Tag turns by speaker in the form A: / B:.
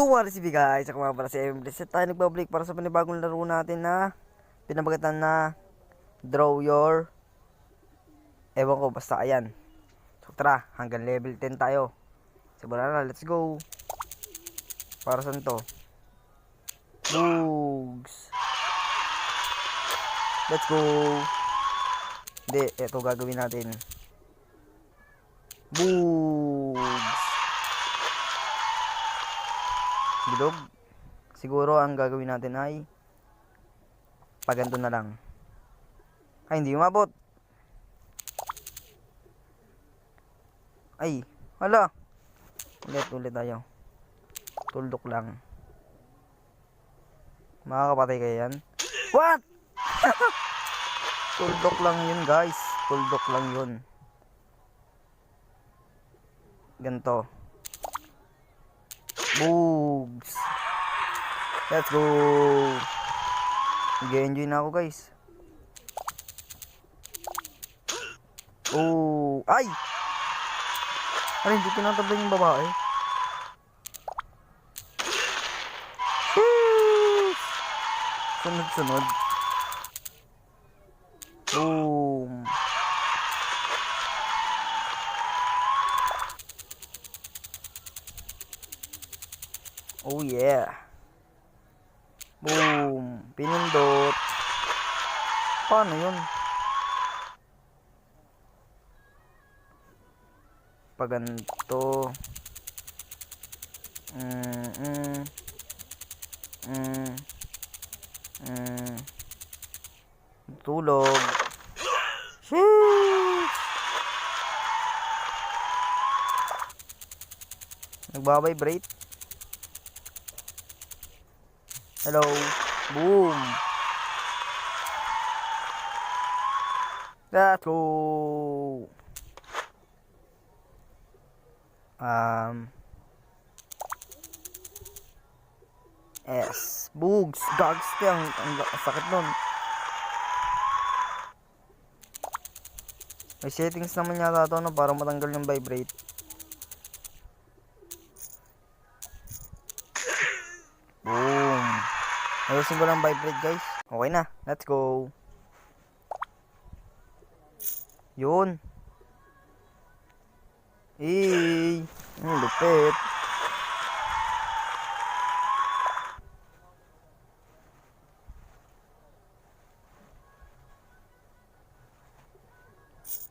A: What is it guys? Ako nga pala si Emily. Set tayo nagbabalik para sa panibagong laro natin na pinabagatan na Draw Your. Ewan ko, basta ayan. So tara, hanggang level 10 tayo. Simulan na, let's go. Para saan to? Bugs. Let's go. Hindi, eto gagawin natin. Bugs. Bilog. Siguro ang gagawin natin ay paganto na lang. Ay, hindi umabot. Ay, hala. Ulit tayo. Tuldok lang. Makakapatay kayo yan. What? Tuldok lang yun guys. Tuldok lang yun. Ganto. Bugs. Let's go. Nag-enjoy na ako guys. Oh, ay! Ay, hindi tinatablan yung babae. Sunod-sunod. Boom. Oh yeah. Boom. Pinindot. Paano yun? Paganto. Tulog. Sheesh. Nagbabibrate. Hello. Boom. Let's go. S. Bugs. Dogs. Ang sakit nun. May settings naman yata ito no, para matanggal yung vibrate. Boom. Ayusin ko lang vibrate guys. Okay na. Let's go. Yun. Lupit.